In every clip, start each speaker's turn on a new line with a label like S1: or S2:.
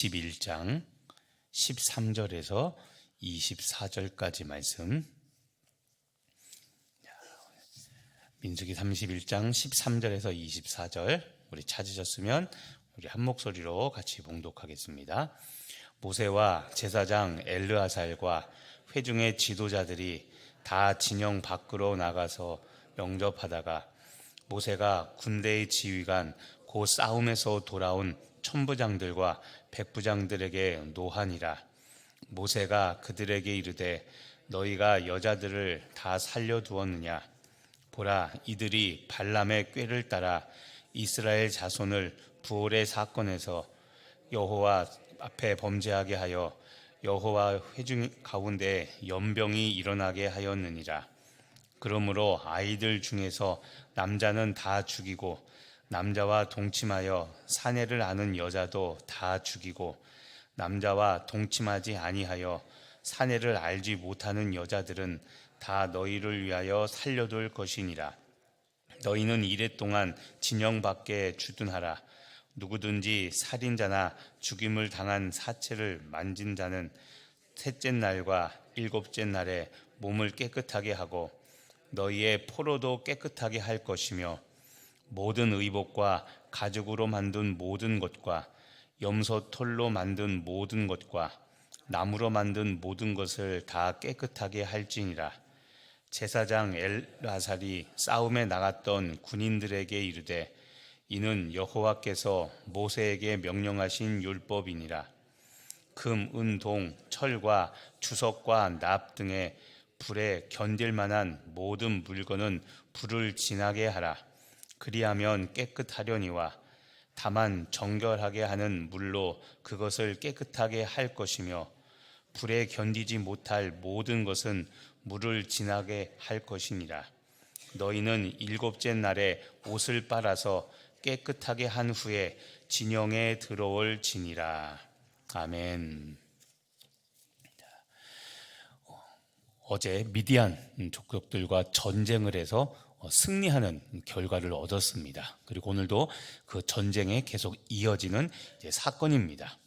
S1: 11장 13절에서 24절까지 말씀. 민수기 31장 13절에서 24절 우리 찾으셨으면 우리 한 목소리로 같이 봉독하겠습니다. 모세와 제사장 엘르아살과 회중의 지도자들이 다 진영 밖으로 나가서 영접하다가 모세가 군대의 지휘관 곧 싸움에서 돌아온 천부장들과 백부장들에게 노하니라. 모세가 그들에게 이르되 너희가 여자들을 다 살려두었느냐? 보라, 이들이 발람의 꾀를 따라 이스라엘 자손을 부올의 사건에서 여호와 앞에 범죄하게 하여 여호와 회중 가운데 연병이 일어나게 하였느니라. 그러므로 아이들 중에서 남자는 다 죽이고 남자와 동침하여 사내를 아는 여자도 다 죽이고 남자와 동침하지 아니하여 사내를 알지 못하는 여자들은 다 너희를 위하여 살려둘 것이니라. 너희는 이레 동안 진영 밖에 주둔하라. 누구든지 살인자나 죽임을 당한 사체를 만진 자는 셋째 날과 일곱째 날에 몸을 깨끗하게 하고 너희의 포로도 깨끗하게 할 것이며 모든 의복과 가죽으로 만든 모든 것과 염소 털로 만든 모든 것과 나무로 만든 모든 것을 다 깨끗하게 할지니라. 제사장 엘르아살이 싸움에 나갔던 군인들에게 이르되 이는 여호와께서 모세에게 명령하신 율법이니라. 금, 은, 동, 철과 주석과 납 등의 불에 견딜 만한 모든 물건은 불을 지나게 하라. 그리하면 깨끗하려니와 다만 정결하게 하는 물로 그것을 깨끗하게 할 것이며 불에 견디지 못할 모든 것은 물을 지나게 할 것이니라. 너희는 일곱째 날에 옷을 빨아서 깨끗하게 한 후에 진영에 들어올 지니라. 아멘. 어제 미디안 족속들과 전쟁을 해서 승리하는 결과를 얻었습니다. 그리고 오늘도 그 전쟁에 계속 이어지는 사건입니다.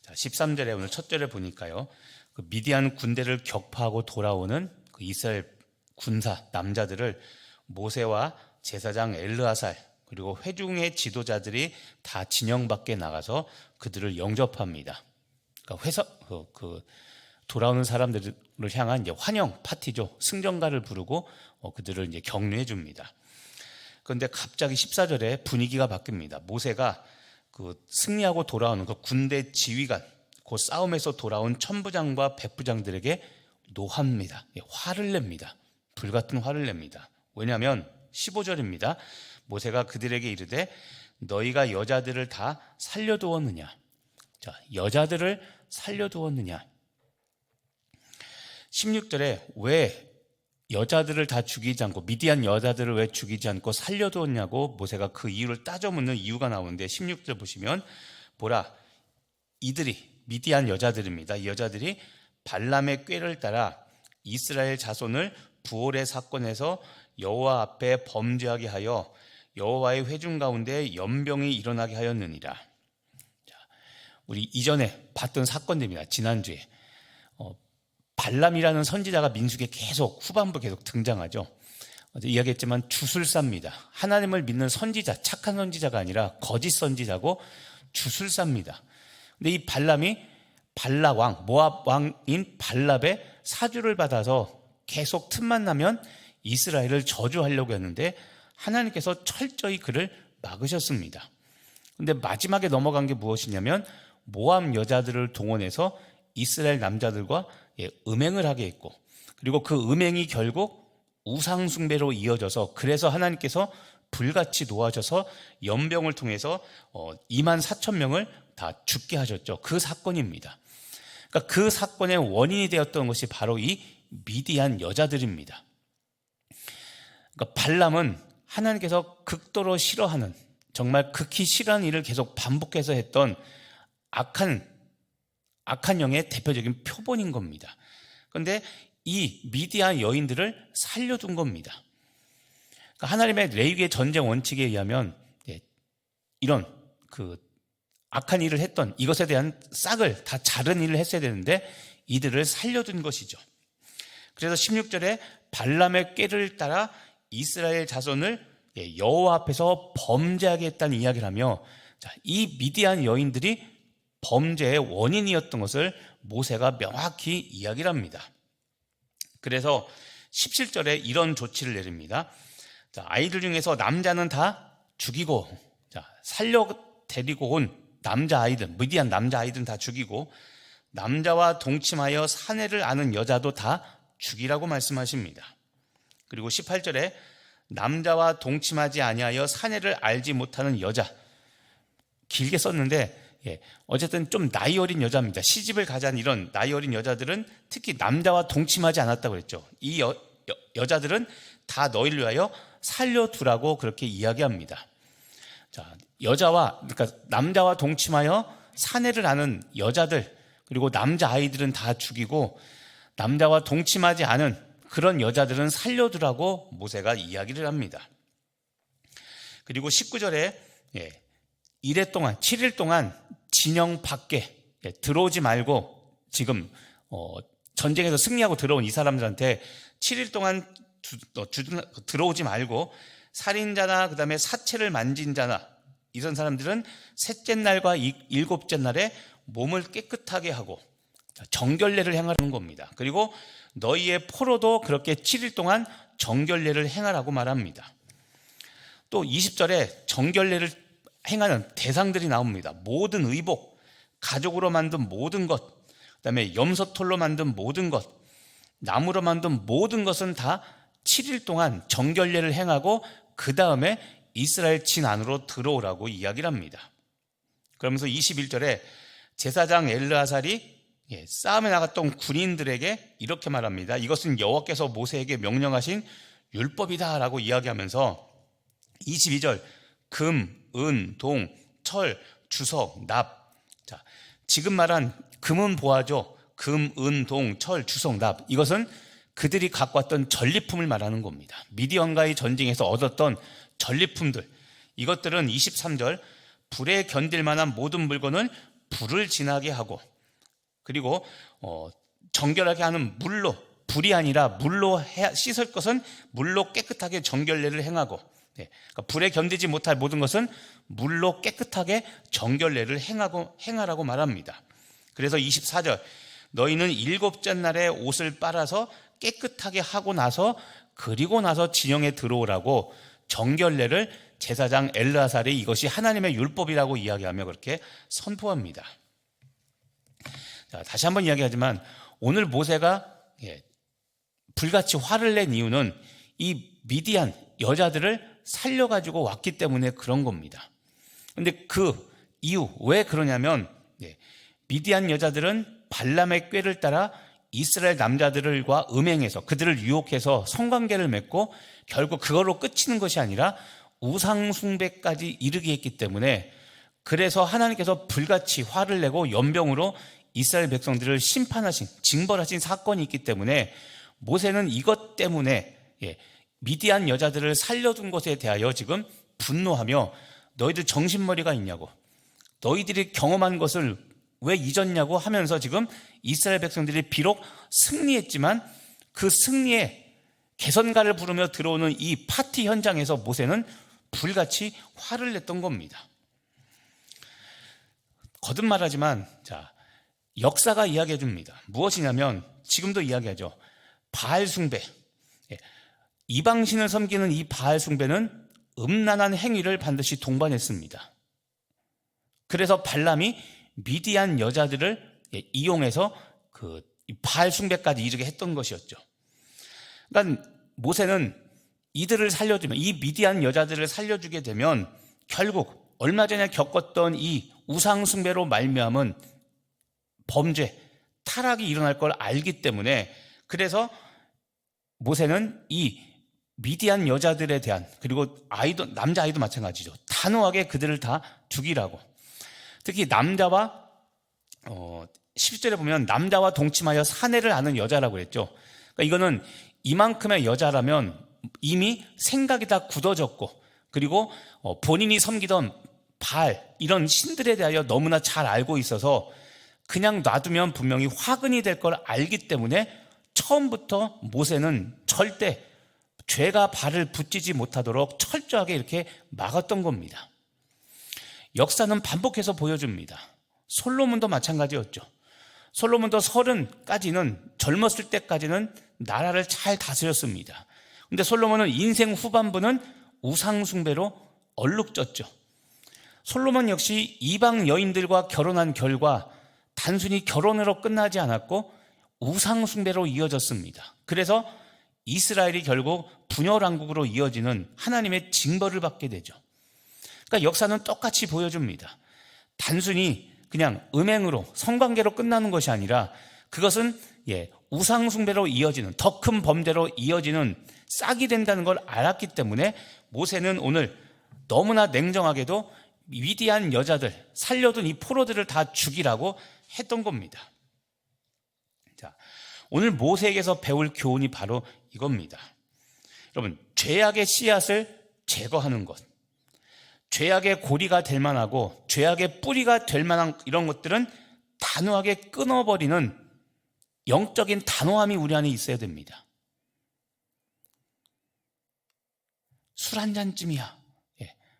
S1: 13절에 오늘 첫 절에 보니까요, 그 미디안 군대를 격파하고 돌아오는 그 이스라엘 군사 남자들을 모세와 제사장 엘르아살 그리고 회중의 지도자들이 다 진영 밖에 나가서 그들을 영접합니다. 그러니까 돌아오는 사람들을 향한 이제 환영 파티죠. 승전가를 부르고 그들을 이제 격려해 줍니다. 그런데 갑자기 14절에 분위기가 바뀝니다. 모세가 그 승리하고 돌아오는 그 군대 지휘관, 그 싸움에서 돌아온 천부장과 백부장들에게 노합니다. 화를 냅니다. 불같은 화를 냅니다. 왜냐하면 15절입니다. 모세가 그들에게 이르되 너희가 여자들을 다 살려두었느냐? 자, 여자들을 살려두었느냐? 16절에 왜 여자들을 다 죽이지 않고 미디안 여자들을 왜 죽이지 않고 살려두었냐고 모세가 그 이유를 따져 묻는 이유가 나오는데 16절 보시면 보라, 이들이 미디안 여자들입니다. 이 여자들이 발람의 꾀를 따라 이스라엘 자손을 부올의 사건에서 여호와 앞에 범죄하게 하여 여호와의 회중 가운데 연병이 일어나게 하였느니라. 자, 우리 이전에 봤던 사건들입니다. 지난주에 발람이라는 선지자가 민수기에 계속 후반부 계속 등장하죠. 어제 이야기했지만 주술사입니다. 하나님을 믿는 선지자, 착한 선지자가 아니라 거짓 선지자고 주술사입니다. 근데 이 발람이 발라왕, 모압 왕인 발랍의 사주를 받아서 계속 틈만 나면 이스라엘을 저주하려고 했는데 하나님께서 철저히 그를 막으셨습니다. 근데 마지막에 넘어간 게 무엇이냐면 모압 여자들을 동원해서 이스라엘 남자들과 음행을 하게 했고, 그리고 그 음행이 결국 우상숭배로 이어져서 그래서 하나님께서 불같이 노하셔서 연병을 통해서 2만 4천 명을 다 죽게 하셨죠. 그 사건입니다. 그러니까 그 사건의 원인이 되었던 것이 바로 이 미디안 여자들입니다. 그러니까 발람은 하나님께서 극도로 싫어하는, 정말 극히 싫어하는 일을 계속 반복해서 했던 악한 영의 대표적인 표본인 겁니다. 그런데 이 미디안 여인들을 살려둔 겁니다. 그러니까 하나님의 레위기의 전쟁 원칙에 의하면 이런 그 악한 일을 했던 이것에 대한 싹을 다 자른 일을 했어야 되는데 이들을 살려둔 것이죠. 그래서 16절에 발람의 꾀를 따라 이스라엘 자손을 여호와 앞에서 범죄하게 했다는 이야기를 하며, 이 미디안 여인들이 범죄의 원인이었던 것을 모세가 명확히 이야기를 합니다. 그래서 17절에 이런 조치를 내립니다. 아이들 중에서 남자는 다 죽이고, 살려 데리고 온 남자아이들, 미디안 남자아이들은 다 죽이고, 남자와 동침하여 사내를 아는 여자도 다 죽이라고 말씀하십니다. 그리고 18절에 남자와 동침하지 아니하여 사내를 알지 못하는 여자, 길게 썼는데 어쨌든 좀 나이 어린 여자입니다. 시집을 가자는 이런 나이 어린 여자들은 특히 남자와 동침하지 않았다고 그랬죠. 이 여자들은 다 너희를 위하여 살려두라고 그렇게 이야기합니다. 그러니까 남자와 동침하여 사내를 아는 여자들, 그리고 남자아이들은 다 죽이고 남자와 동침하지 않은 그런 여자들은 살려두라고 모세가 이야기를 합니다. 그리고 19절에 7일 동안 진영 밖에 들어오지 말고, 지금 전쟁에서 승리하고 들어온 이 사람들한테 7일 동안 들어오지 말고, 살인자나 그다음에 사체를 만진 자나 이런 사람들은 셋째 날과 일곱째 날에 몸을 깨끗하게 하고 정결례를 행하라는 겁니다. 그리고 너희의 포로도 그렇게 7일 동안 정결례를 행하라고 말합니다. 또 20절에 정결례를 행하는 대상들이 나옵니다. 모든 의복, 가죽으로 만든 모든 것, 그다음에 염소털로 만든 모든 것, 나무로 만든 모든 것은 다 7일 동안 정결례를 행하고 그 다음에 이스라엘 진 안으로 들어오라고 이야기를 합니다. 그러면서 21절에 제사장 엘르아살이 싸움에 나갔던 군인들에게 이렇게 말합니다. 이것은 여호와께서 모세에게 명령하신 율법이다 라고 이야기하면서 22절 금, 은, 동, 철, 주석, 납. 지금 말한 금은 보아죠. 금, 은, 동, 철, 주석, 납. 이것은 그들이 갖고 왔던 전리품을 말하는 겁니다. 미디안과의 전쟁에서 얻었던 전리품들. 이것들은 23절 불에 견딜 만한 모든 물건을 불을 지나게 하고, 그리고 정결하게 하는 물로, 불이 아니라 물로 씻을 것은 물로 깨끗하게 정결례를 행하고, 그러니까 불에 견디지 못할 모든 것은 물로 깨끗하게 정결례를 행하라고 말합니다. 그래서 24절 너희는 일곱째 날에 옷을 빨아서 깨끗하게 하고 나서, 그리고 나서 진영에 들어오라고 정결례를 제사장 엘르아살이 이것이 하나님의 율법이라고 이야기하며 그렇게 선포합니다. 다시 한번 이야기하지만 오늘 모세가 불같이 화를 낸 이유는 이 미디안 여자들을 살려가지고 왔기 때문에 그런 겁니다. 그런데 그 이유 왜 그러냐면 미디안 여자들은 발람의 꾀를 따라 이스라엘 남자들과 음행해서 그들을 유혹해서 성관계를 맺고 결국 그걸로 끝이는 것이 아니라 우상 숭배까지 이르게 했기 때문에, 그래서 하나님께서 불같이 화를 내고 연병으로 이스라엘 백성들을 심판하신, 징벌하신 사건이 있기 때문에 모세는 이것 때문에 미디안 여자들을 살려둔 것에 대하여 지금 분노하며 너희들 정신머리가 있냐고, 너희들이 경험한 것을 왜 잊었냐고 하면서 지금 이스라엘 백성들이 비록 승리했지만 그 승리에 개선가를 부르며 들어오는 이 파티 현장에서 모세는 불같이 화를 냈던 겁니다. 거듭 말하지만 역사가 이야기해 줍니다. 무엇이냐면 지금도 이야기하죠. 바알 숭배, 이방신을 섬기는 이 바알 숭배는 음란한 행위를 반드시 동반했습니다. 그래서 발람이 미디안 여자들을 이용해서 그 바알 숭배까지 이르게 했던 것이었죠. 그러니까 모세는 이들을 살려주면, 이 미디안 여자들을 살려주게 되면 결국 얼마 전에 겪었던 이 우상 숭배로 말미암은 범죄, 타락이 일어날 걸 알기 때문에, 그래서 모세는 이 미디안 여자들에 대한, 그리고 남자아이도 마찬가지죠. 단호하게 그들을 다 죽이라고. 특히 남자와 10절에 보면 남자와 동침하여 사내를 아는 여자라고 그랬죠. 그러니까 이거는 이만큼의 여자라면 이미 생각이 다 굳어졌고, 그리고 본인이 섬기던 바알 이런 신들에 대하여 너무나 잘 알고 있어서 그냥 놔두면 분명히 화근이 될 걸 알기 때문에 처음부터 모세는 절대 죄가 발을 붙이지 못하도록 철저하게 이렇게 막았던 겁니다. 역사는 반복해서 보여줍니다. 솔로몬도 마찬가지였죠. 솔로몬도 30까지는 젊었을 때까지는 나라를 잘 다스렸습니다. 근데 솔로몬은 인생 후반부는 우상 숭배로 얼룩졌죠. 솔로몬 역시 이방 여인들과 결혼한 결과 단순히 결혼으로 끝나지 않았고 우상 숭배로 이어졌습니다. 그래서 이스라엘이 결국 분열왕국으로 이어지는 하나님의 징벌을 받게 되죠. 그러니까 역사는 똑같이 보여줍니다. 단순히 그냥 음행으로 성관계로 끝나는 것이 아니라 그것은 우상 숭배로 이어지는 더 큰 범죄로 이어지는 싹이 된다는 걸 알았기 때문에 모세는 오늘 너무나 냉정하게도 위대한 여자들, 살려둔 이 포로들을 다 죽이라고 했던 겁니다. 자, 오늘 모세에게서 배울 교훈이 바로 이겁니다. 여러분, 죄악의 씨앗을 제거하는 것, 죄악의 고리가 될 만하고 죄악의 뿌리가 될 만한 이런 것들은 단호하게 끊어버리는 영적인 단호함이 우리 안에 있어야 됩니다. 술 한 잔쯤이야.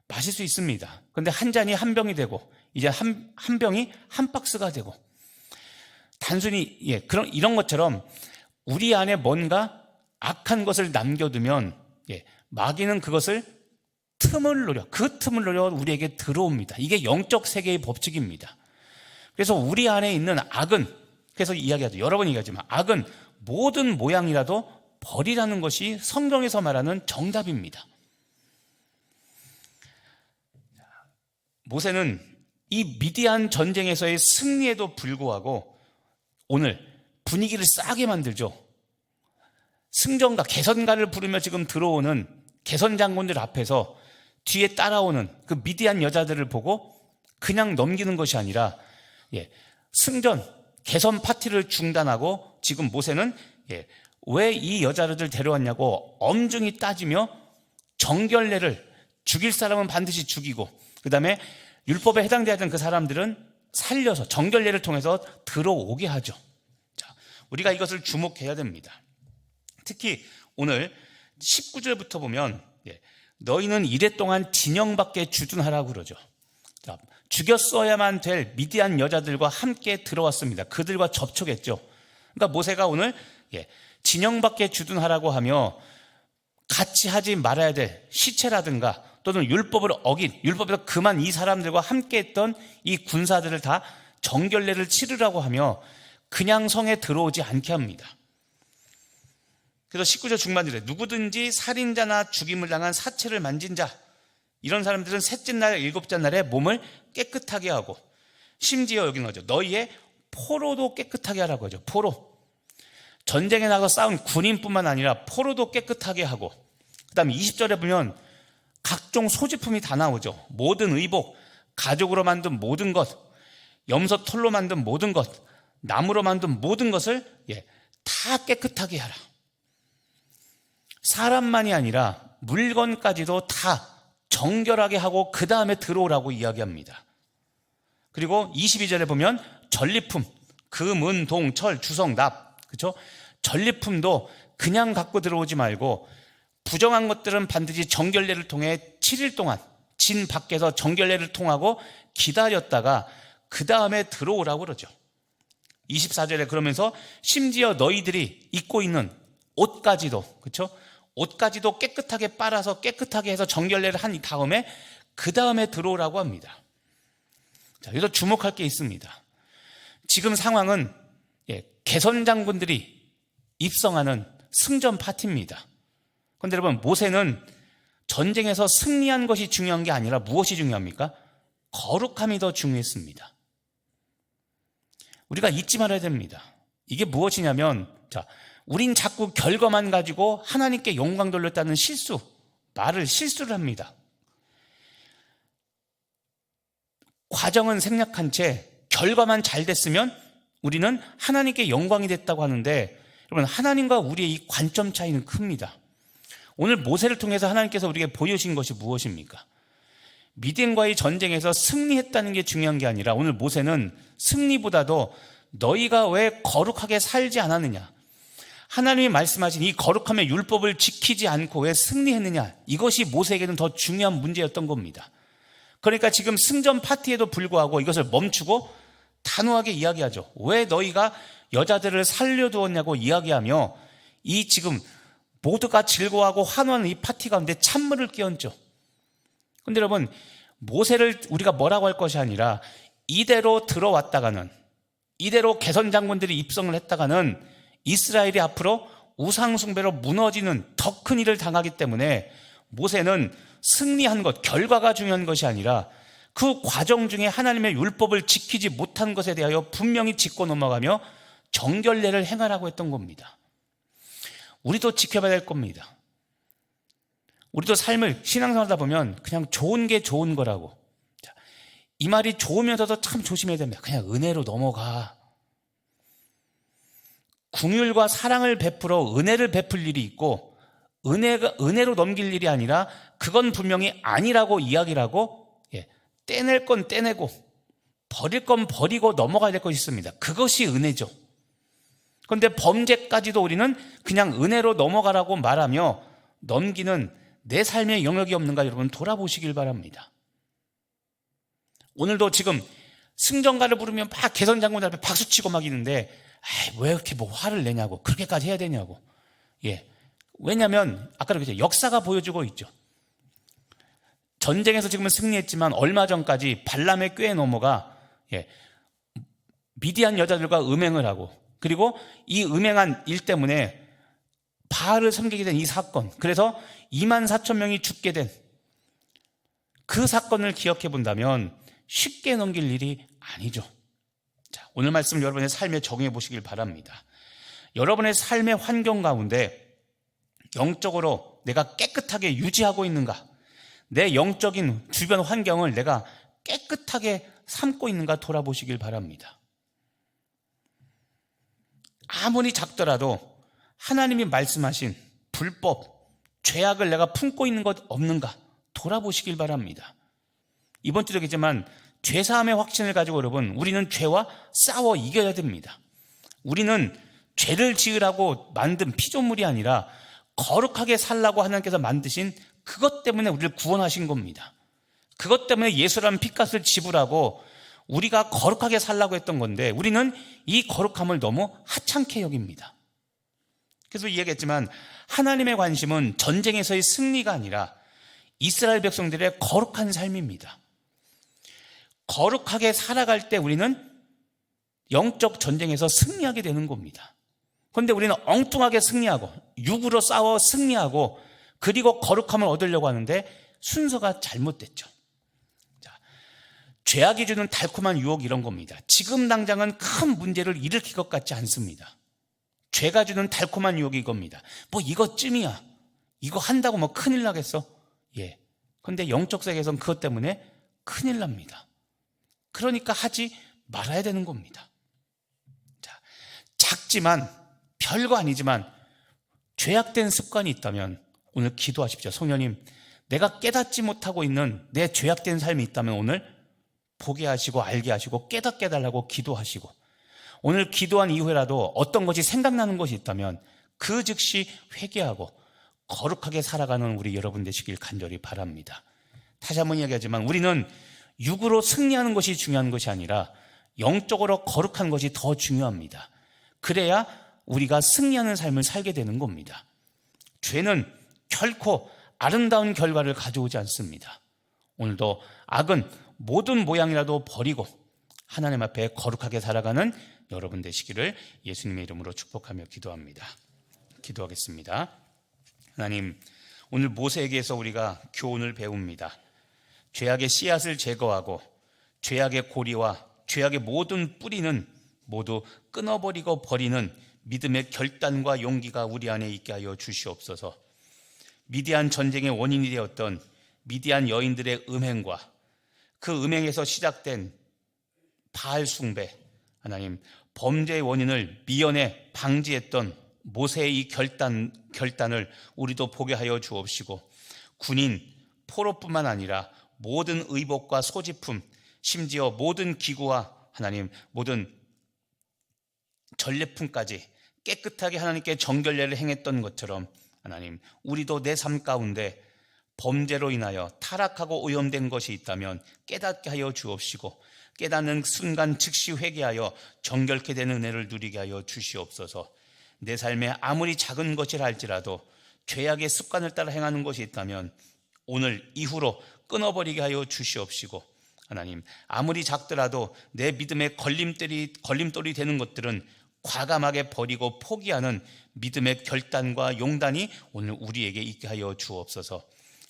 S1: 마실 수 있습니다. 그런데 한 잔이 한 병이 되고 이제 한 병이 한 박스가 되고 단순히 이런 것처럼 우리 안에 뭔가 악한 것을 남겨두면 마귀는 그것을 그 틈을 노려 우리에게 들어옵니다. 이게 영적 세계의 법칙입니다. 그래서 우리 안에 있는 악은, 그래서 이야기하죠. 여러 번 얘기하지만 악은 모든 모양이라도 버리라는 것이 성경에서 말하는 정답입니다. 모세는 이 미디안 전쟁에서의 승리에도 불구하고 오늘 분위기를 싸게 만들죠. 승전가, 개선가를 부르며 지금 들어오는 개선 장군들 앞에서 뒤에 따라오는 그 미디안 여자들을 보고 그냥 넘기는 것이 아니라 승전, 개선 파티를 중단하고 지금 모세는 왜 이 여자들을 데려왔냐고 엄중히 따지며 정결례를 죽일 사람은 반드시 죽이고 그 다음에 율법에 해당되는 그 사람들은 살려서 정결례를 통해서 들어오게 하죠. 자, 우리가 이것을 주목해야 됩니다. 특히 오늘 19절부터 보면 너희는 이랫동안 진영밖에 주둔하라고 그러죠. 자, 죽였어야만 될 미디안 여자들과 함께 들어왔습니다. 그들과 접촉했죠. 그러니까 모세가 오늘 진영밖에 주둔하라고 하며 같이 하지 말아야 될 시체라든가 또는 율법을 어긴, 율법에서 금한 이 사람들과 함께 했던 이 군사들을 다 정결례를 치르라고 하며 그냥 성에 들어오지 않게 합니다. 그래서 19절 중반절에 누구든지 살인자나 죽임을 당한 사체를 만진 자, 이런 사람들은 셋째 날, 일곱째 날에 몸을 깨끗하게 하고 심지어 여기는 거죠. 너희의 포로도 깨끗하게 하라고 하죠. 포로. 전쟁에 나가서 싸운 군인뿐만 아니라 포로도 깨끗하게 하고 그 다음에 20절에 보면 각종 소지품이 다 나오죠. 모든 의복, 가죽으로 만든 모든 것, 염소 털로 만든 모든 것, 나무로 만든 모든 것을 다 깨끗하게 하라. 사람만이 아니라 물건까지도 다 정결하게 하고 그 다음에 들어오라고 이야기합니다. 그리고 22절에 보면 전리품, 금, 은, 동, 철, 주석, 납, 그렇죠? 전리품도 그냥 갖고 들어오지 말고 부정한 것들은 반드시 정결례를 통해 7일 동안 진 밖에서 정결례를 통하고 기다렸다가 그 다음에 들어오라고 그러죠. 24절에 그러면서 심지어 너희들이 입고 있는 옷까지도, 그렇죠? 옷까지도 깨끗하게 빨아서 깨끗하게 해서 정결례를 한 다음에 그 다음에 들어오라고 합니다. 자, 여기서 주목할 게 있습니다. 지금 상황은 개선 장군들이 입성하는 승전 파티입니다. 그런데 여러분, 모세는 전쟁에서 승리한 것이 중요한 게 아니라 무엇이 중요합니까? 거룩함이 더 중요했습니다. 우리가 잊지 말아야 됩니다. 이게 무엇이냐면, 자, 우린 자꾸 결과만 가지고 하나님께 영광 돌렸다는 실수를 합니다. 과정은 생략한 채 결과만 잘 됐으면 우리는 하나님께 영광이 됐다고 하는데, 여러분, 하나님과 우리의 이 관점 차이는 큽니다. 오늘 모세를 통해서 하나님께서 우리에게 보여주신 것이 무엇입니까? 미디안과의 전쟁에서 승리했다는 게 중요한 게 아니라 오늘 모세는 승리보다도 너희가 왜 거룩하게 살지 않았느냐, 하나님이 말씀하신 이 거룩함의 율법을 지키지 않고 왜 승리했느냐, 이것이 모세에게는 더 중요한 문제였던 겁니다. 그러니까 지금 승전 파티에도 불구하고 이것을 멈추고 단호하게 이야기하죠. 왜 너희가 여자들을 살려두었냐고 이야기하며 이 지금 모두가 즐거워하고 환호하는 이 파티 가운데 찬물을 끼얹죠. 그런데 여러분, 모세를 우리가 뭐라고 할 것이 아니라 이대로 들어왔다가는, 이대로 개선 장군들이 입성을 했다가는 이스라엘이 앞으로 우상숭배로 무너지는 더 큰 일을 당하기 때문에 모세는 승리한 것, 결과가 중요한 것이 아니라 그 과정 중에 하나님의 율법을 지키지 못한 것에 대하여 분명히 짚고 넘어가며 정결례를 행하라고 했던 겁니다. 우리도 지켜봐야 될 겁니다. 우리도 삶을 신앙생활하다 보면 그냥 좋은 게 좋은 거라고, 이 말이 좋으면서도 참 조심해야 됩니다. 그냥 은혜로 넘어가. 긍휼과 사랑을 베풀어 은혜를 베풀 일이 있고, 은혜로 넘길 일이 아니라 그건 분명히 아니라고 이야기를 하고, 떼낼 건 떼내고 버릴 건 버리고 넘어가야 될 것이 있습니다. 그것이 은혜죠. 그런데 범죄까지도 우리는 그냥 은혜로 넘어가라고 말하며 넘기는 내 삶의 영역이 없는가, 여러분 돌아보시길 바랍니다. 오늘도 지금 승전가를 부르면 막 개선장군들 앞에 박수치고 막 있는데, 왜 이렇게 뭐 화를 내냐고, 그렇게까지 해야 되냐고. 왜냐하면 아까 그랬죠, 역사가 보여주고 있죠. 전쟁에서 지금은 승리했지만 얼마 전까지 발람의 꾀에 넘어가 미디안 여자들과 음행을 하고, 그리고 이 음행한 일 때문에 바알을 섬기게 된 이 사건, 그래서 24,000명이 죽게 된 그 사건을 기억해 본다면 쉽게 넘길 일이 아니죠. 자, 오늘 말씀 여러분의 삶에 적용해 보시길 바랍니다. 여러분의 삶의 환경 가운데 영적으로 내가 깨끗하게 유지하고 있는가, 내 영적인 주변 환경을 내가 깨끗하게 삼고 있는가 돌아보시길 바랍니다. 아무리 작더라도 하나님이 말씀하신 불법, 죄악을 내가 품고 있는 것 없는가 돌아보시길 바랍니다. 이번 주도 얘기했지만 죄사함의 확신을 가지고 여러분, 우리는 죄와 싸워 이겨야 됩니다. 우리는 죄를 지으라고 만든 피조물이 아니라 거룩하게 살라고 하나님께서 만드신 그것 때문에 우리를 구원하신 겁니다. 그것 때문에 예수라는 핏값을 지불하고 우리가 거룩하게 살라고 했던 건데, 우리는 이 거룩함을 너무 하찮게 여깁니다. 그래서 이야기했지만 하나님의 관심은 전쟁에서의 승리가 아니라 이스라엘 백성들의 거룩한 삶입니다. 거룩하게 살아갈 때 우리는 영적 전쟁에서 승리하게 되는 겁니다. 그런데 우리는 엉뚱하게 승리하고 육으로 싸워 승리하고 그리고 거룩함을 얻으려고 하는데 순서가 잘못됐죠. 자, 죄악이 주는 달콤한 유혹, 이런 겁니다. 지금 당장은 큰 문제를 일으킬 것 같지 않습니다. 죄가 주는 달콤한 유혹이 이겁니다. 뭐 이것쯤이야, 이거 한다고 뭐 큰일 나겠어? 그런데 영적 세계에서는 그것 때문에 큰일 납니다. 그러니까 하지 말아야 되는 겁니다. 자, 작지만 별거 아니지만 죄악된 습관이 있다면 오늘 기도하십시오. 성령님, 내가 깨닫지 못하고 있는 내 죄악된 삶이 있다면 오늘 보게 하시고 알게 하시고 깨닫게 해달라고 기도하시고, 오늘 기도한 이후에라도 어떤 것이 생각나는 것이 있다면 그 즉시 회개하고 거룩하게 살아가는 우리 여러분 되시길 간절히 바랍니다. 다시 한번 이야기하지만 우리는 육으로 승리하는 것이 중요한 것이 아니라 영적으로 거룩한 것이 더 중요합니다. 그래야 우리가 승리하는 삶을 살게 되는 겁니다. 죄는 결코 아름다운 결과를 가져오지 않습니다. 오늘도 악은 모든 모양이라도 버리고 하나님 앞에 거룩하게 살아가는 여러분 되시기를 예수님의 이름으로 축복하며 기도합니다. 기도하겠습니다. 하나님, 오늘 모세에게서 우리가 교훈을 배웁니다. 죄악의 씨앗을 제거하고 죄악의 고리와 죄악의 모든 뿌리는 모두 끊어버리고 버리는 믿음의 결단과 용기가 우리 안에 있게 하여 주시옵소서. 미디안 전쟁의 원인이 되었던 미디안 여인들의 음행과 그 음행에서 시작된 바알 숭배, 하나님, 범죄의 원인을 미연에 방지했던 모세의 이 결단을 우리도 보게 하여 주옵시고, 군인, 포로뿐만 아니라 모든 의복과 소지품, 심지어 모든 기구와 하나님 모든 전례품까지 깨끗하게 하나님께 정결례를 행했던 것처럼 하나님, 우리도 내 삶 가운데 범죄로 인하여 타락하고 오염된 것이 있다면 깨닫게 하여 주옵시고, 깨닫는 순간 즉시 회개하여 정결케 되는 은혜를 누리게 하여 주시옵소서. 내 삶에 아무리 작은 것이라 할지라도 죄악의 습관을 따라 행하는 것이 있다면 오늘 이후로 끊어버리게 하여 주시옵시고, 하나님, 아무리 작더라도 내 믿음의 걸림돌이 되는 것들은 과감하게 버리고 포기하는 믿음의 결단과 용단이 오늘 우리에게 있게 하여 주옵소서.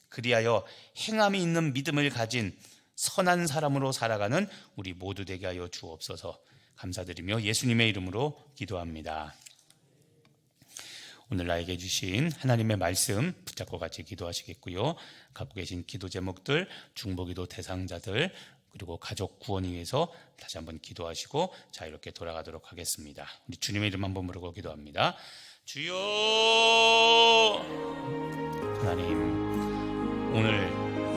S1: 그리하여 행함이 있는 믿음을 가진 선한 사람으로 살아가는 우리 모두 되게 하여 주옵소서. 감사드리며 예수님의 이름으로 기도합니다. 오늘 나에게 주신 하나님의 말씀 붙잡고 같이 기도하시겠고요. 갖고 계신 기도 제목들, 중보기도 대상자들, 그리고 가족 구원을 위해서 다시 한번 기도하시고 자유롭게 돌아가도록 하겠습니다. 우리 주님의 이름 한번 부르고 기도합니다. 주여, 하나님, 오늘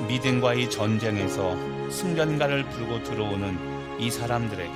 S1: 믿음과의 전쟁에서 승전가를 부르고 들어오는 이 사람들에게